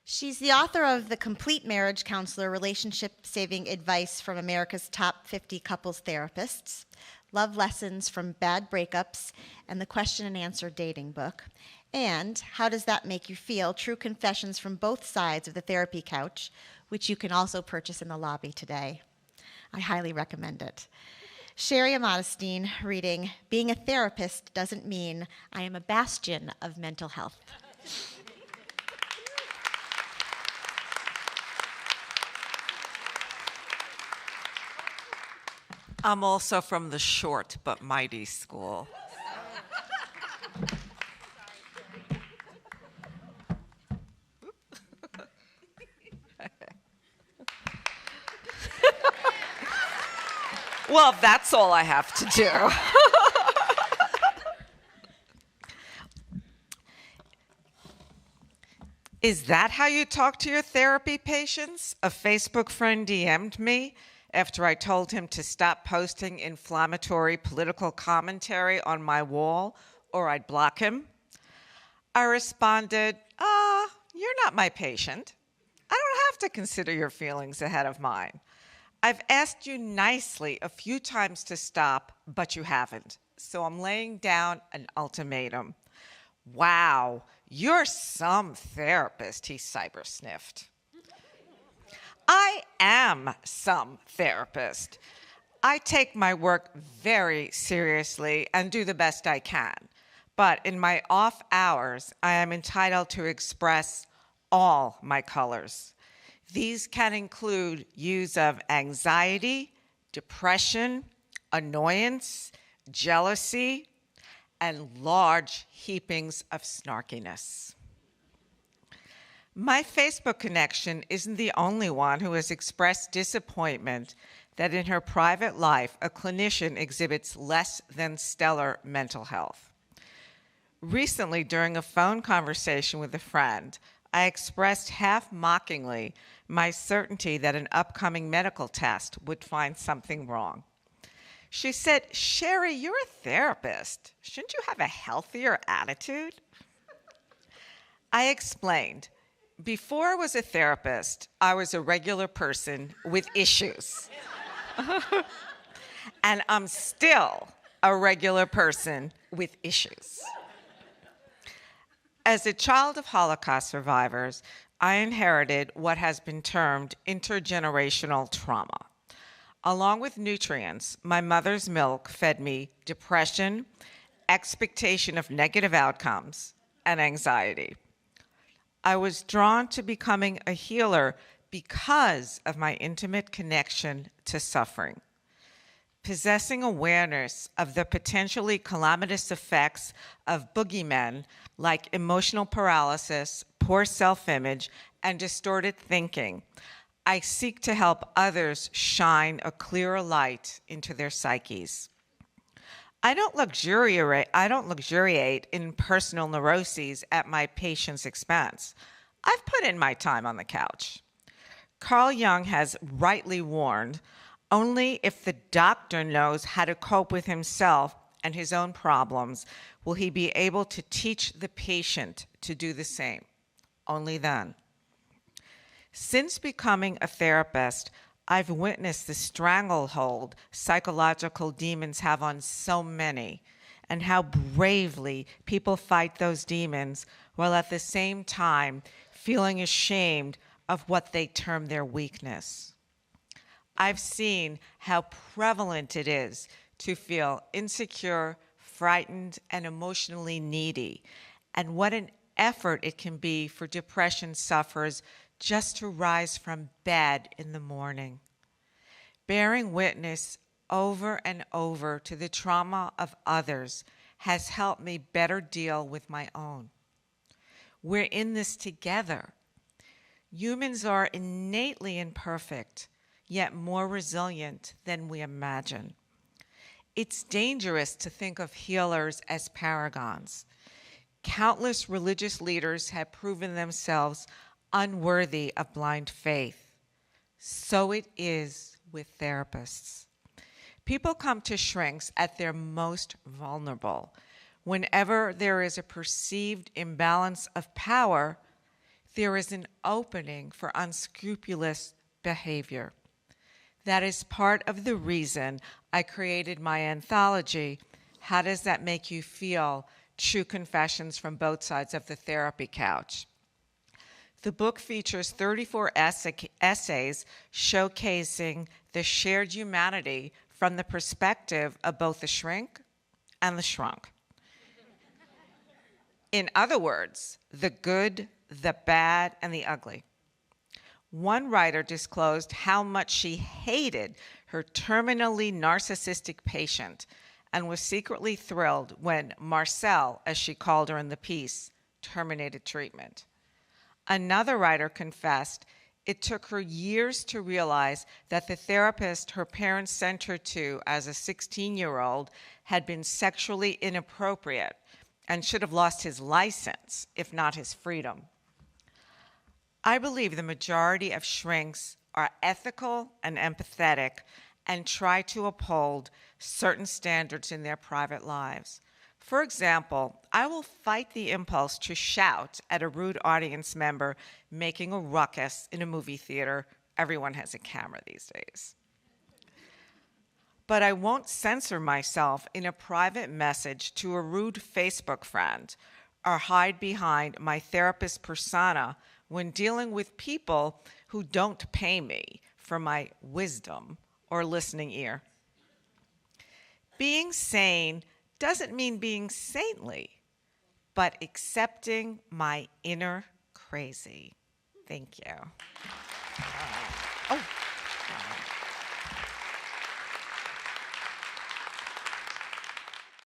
She's the author of The Complete Marriage Counselor, Relationship-Saving Advice from America's Top 50 Couples Therapists, Love Lessons from Bad Breakups, and the Question and Answer Dating Book, and How Does That Make You Feel? True Confessions from Both Sides of the Therapy Couch, which you can also purchase in the lobby today. I highly recommend it. Sherry Amatenstein reading, Being a Therapist Doesn't Mean I Am a Bastion of Mental Health. I'm also from the short but mighty school. Well, that's all I have to do. Is that how you talk to your therapy patients? A Facebook friend DM'd me after I told him to stop posting inflammatory political commentary on my wall or I'd block him. I responded, you're not my patient. I don't have to consider your feelings ahead of mine. I've asked you nicely a few times to stop, but you haven't. So I'm laying down an ultimatum. Wow, you're some therapist, he cyber-sniffed. I am some therapist. I take my work very seriously and do the best I can. But in my off hours, I am entitled to express all my colors. These can include use of anxiety, depression, annoyance, jealousy, and large heapings of snarkiness. My Facebook connection isn't the only one who has expressed disappointment that in her private life, a clinician exhibits less than stellar mental health. Recently, during a phone conversation with a friend, I expressed half-mockingly my certainty that an upcoming medical test would find something wrong. She said, Sherry, you're a therapist. Shouldn't you have a healthier attitude? I explained, before I was a therapist, I was a regular person with issues. And I'm still a regular person with issues. As a child of Holocaust survivors, I inherited what has been termed intergenerational trauma. Along with nutrients, my mother's milk fed me depression, expectation of negative outcomes, and anxiety. I was drawn to becoming a healer because of my intimate connection to suffering. Possessing awareness of the potentially calamitous effects of boogeymen like emotional paralysis, poor self-image, and distorted thinking, I seek to help others shine a clearer light into their psyches. I don't luxuriate in personal neuroses at my patient's expense. I've put in my time on the couch. Carl Jung has rightly warned, only if the doctor knows how to cope with himself and his own problems will he be able to teach the patient to do the same. Only then. Since becoming a therapist, I've witnessed the stranglehold psychological demons have on so many, and how bravely people fight those demons while at the same time feeling ashamed of what they term their weakness. I've seen how prevalent it is to feel insecure, frightened, and emotionally needy, and what an effort it can be for depression sufferers just to rise from bed in the morning. Bearing witness over and over to the trauma of others has helped me better deal with my own. We're in this together. Humans are innately imperfect, yet more resilient than we imagine. It's dangerous to think of healers as paragons. Countless religious leaders have proven themselves unworthy of blind faith. So it is with therapists. People come to shrinks at their most vulnerable. Whenever there is a perceived imbalance of power, there is an opening for unscrupulous behavior. That is part of the reason I created my anthology, How Does That Make You Feel? True Confessions from Both Sides of the Therapy Couch. The book features 34 essays showcasing the shared humanity from the perspective of both the shrink and the shrunk. In other words, the good, the bad, and the ugly. One writer disclosed how much she hated her terminally narcissistic patient and was secretly thrilled when Marcel, as she called her in the piece, terminated treatment. Another writer confessed it took her years to realize that the therapist her parents sent her to as a 16-year-old had been sexually inappropriate and should have lost his license, if not his freedom. I believe the majority of shrinks are ethical and empathetic and try to uphold certain standards in their private lives. For example, I will fight the impulse to shout at a rude audience member making a ruckus in a movie theater. Everyone has a camera these days. But I won't censor myself in a private message to a rude Facebook friend or hide behind my therapist persona when dealing with people who don't pay me for my wisdom or listening ear. Being sane doesn't mean being saintly, but accepting my inner crazy. Thank you. Oh.